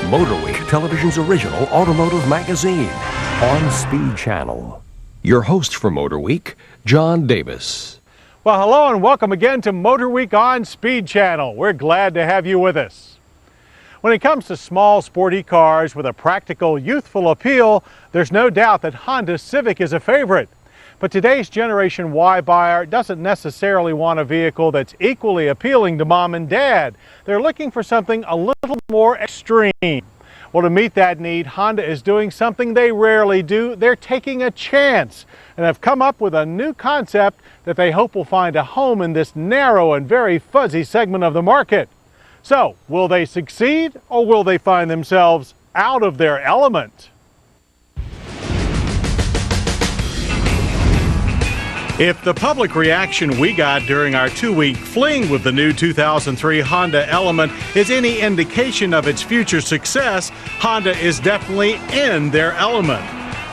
MotorWeek, television's original automotive magazine, on Speed Channel. Your host for MotorWeek, John Davis. Well, hello and welcome again to MotorWeek on Speed Channel. We're glad to have you with us. When it comes to small, sporty cars with a practical, youthful appeal, there's no doubt that Honda Civic is a favorite. But today's Generation Y buyer doesn't necessarily want a vehicle that's equally appealing to mom and dad. They're looking for something a little more extreme. Well, to meet that need, Honda is doing something they rarely do. They're taking a chance and have come up with a new concept that they hope will find a home in this narrow and very fuzzy segment of the market. So, will they succeed or will they find themselves out of their element? If the public reaction we got during our two-week fling with the new 2003 Honda Element is any indication of its future success, Honda is definitely in their element.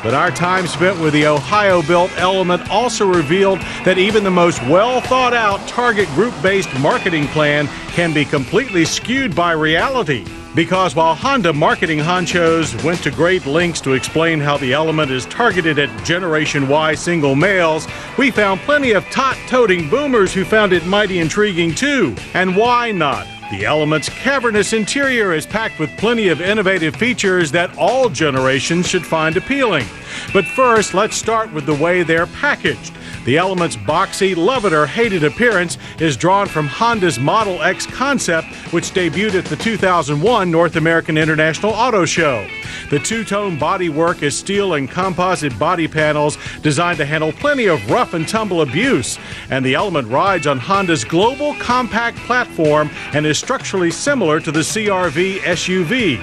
But our time spent with the Ohio-built Element also revealed that even the most well-thought-out target group-based marketing plan can be completely skewed by reality. Because while Honda marketing honchos went to great lengths to explain how the Element is targeted at Generation Y single males, we found plenty of tot-toting boomers who found it mighty intriguing too. And why not? The Element's cavernous interior is packed with plenty of innovative features that all generations should find appealing. But first, let's start with the way they're packaged. The Element's boxy, love it or hate it appearance is drawn from Honda's Model X concept, which debuted at the 2001 North American International Auto Show. The two-tone bodywork is steel and composite body panels designed to handle plenty of rough and tumble abuse, and the Element rides on Honda's global compact platform and is structurally similar to the CR-V SUV.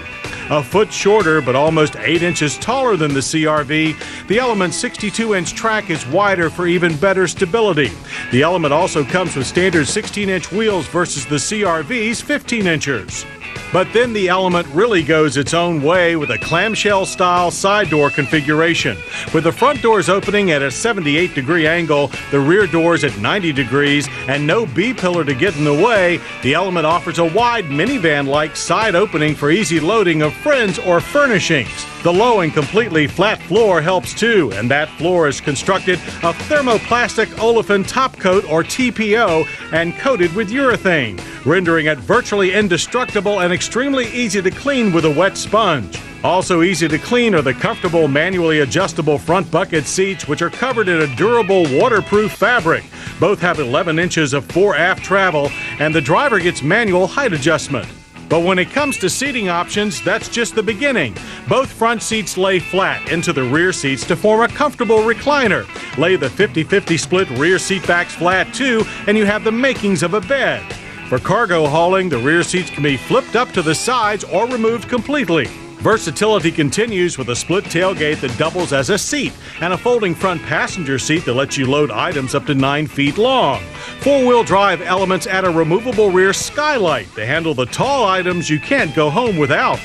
A foot shorter but almost 8 inches taller than the CR-V, the Element's 62-inch track is wider for even better stability. The Element also comes with standard 16-inch wheels versus the CR-V's 15-inchers. But then the Element really goes its own way with a clamshell-style side door configuration. With the front doors opening at a 78-degree angle, the rear doors at 90 degrees, and no B-pillar to get in the way, the Element offers a wide minivan-like side opening for easy loading of friends or furnishings. The low and completely flat floor helps too, and that floor is constructed of thermoplastic olefin top coat or TPO and coated with urethane, rendering it virtually indestructible and extremely easy to clean with a wet sponge. Also easy to clean are the comfortable manually adjustable front bucket seats, which are covered in a durable waterproof fabric. Both have 11 inches of fore-aft travel, and the driver gets manual height adjustment. But when it comes to seating options, that's just the beginning. Both front seats lay flat into the rear seats to form a comfortable recliner. Lay the 50-50 split rear seat backs flat too, and you have the makings of a bed. For cargo hauling, the rear seats can be flipped up to the sides or removed completely. Versatility continues with a split tailgate that doubles as a seat and a folding front passenger seat that lets you load items up to 9 feet long. Four-wheel drive Elements add a removable rear skylight to handle the tall items you can't go home without.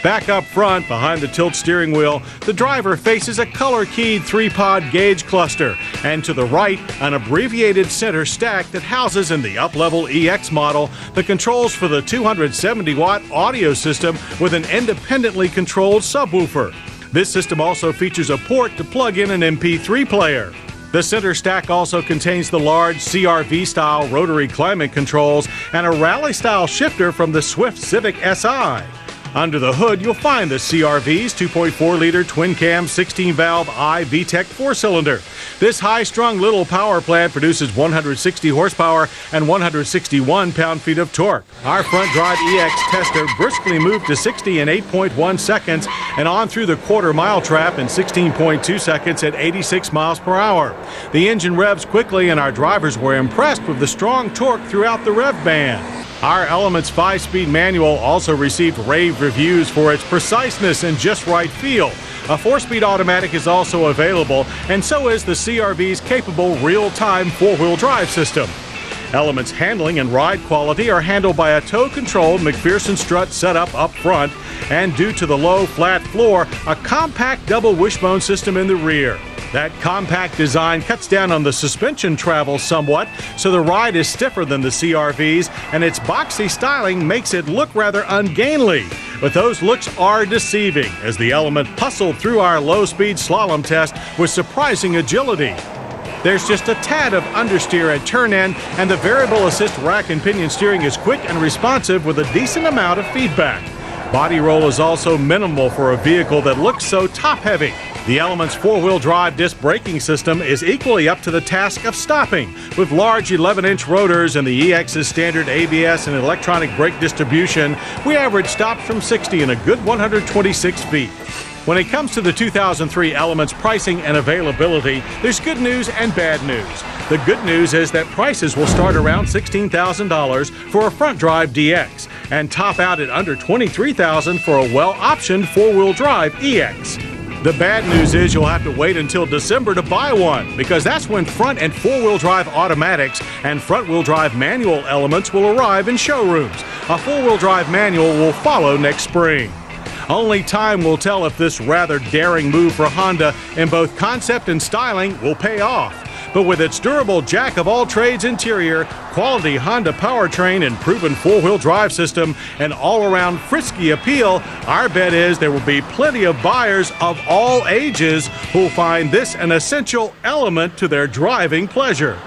Back up front, behind the tilt steering wheel, the driver faces a color-keyed 3-pod gauge cluster, and to the right, an abbreviated center stack that houses in the up-level EX model the controls for the 270-watt audio system with an independently controlled subwoofer. This system also features a port to plug in an MP3 player. The center stack also contains the large CR-V-style rotary climate controls and a rally-style shifter from the Swift Civic Si. Under the hood, you'll find the CR-V's 2.4-liter twin-cam 16-valve I-VTEC 4-cylinder. This high-strung little power plant produces 160 horsepower and 161 pound-feet of torque. Our front-drive EX tester briskly moved to 60 in 8.1 seconds and on through the quarter-mile trap in 16.2 seconds at 86 miles per hour. The engine revs quickly, and our drivers were impressed with the strong torque throughout the rev band. Our Element's 5-speed manual also received rave reviews for its preciseness and just right feel. A 4-speed automatic is also available, and so is the CR-V's capable real-time 4-wheel drive system. Element's handling and ride quality are handled by a tow-controlled McPherson strut setup up front, and due to the low, flat floor, a compact double wishbone system in the rear. That compact design cuts down on the suspension travel somewhat, so the ride is stiffer than the CR-V's, and its boxy styling makes it look rather ungainly. But those looks are deceiving, as the Element hustled through our low-speed slalom test with surprising agility. There's just a tad of understeer at turn end, and the variable assist rack and pinion steering is quick and responsive with a decent amount of feedback. Body roll is also minimal for a vehicle that looks so top-heavy. The Element's four-wheel drive disc braking system is equally up to the task of stopping. With large 11-inch rotors and the EX's standard ABS and electronic brake distribution, we average stops from 60 in a good 126 feet. When it comes to the 2003 Element's pricing and availability, there's good news and bad news. The good news is that prices will start around $16,000 for a front-drive DX and top out at under $23,000 for a well-optioned four-wheel drive EX. The bad news is you'll have to wait until December to buy one, because that's when front and four-wheel drive automatics and front-wheel drive manual Elements will arrive in showrooms. A four-wheel drive manual will follow next spring. Only time will tell if this rather daring move for Honda in both concept and styling will pay off. But with its durable jack-of-all-trades interior, quality Honda powertrain and proven four-wheel drive system, and all-around frisky appeal, our bet is there will be plenty of buyers of all ages who'll find this an essential element to their driving pleasure.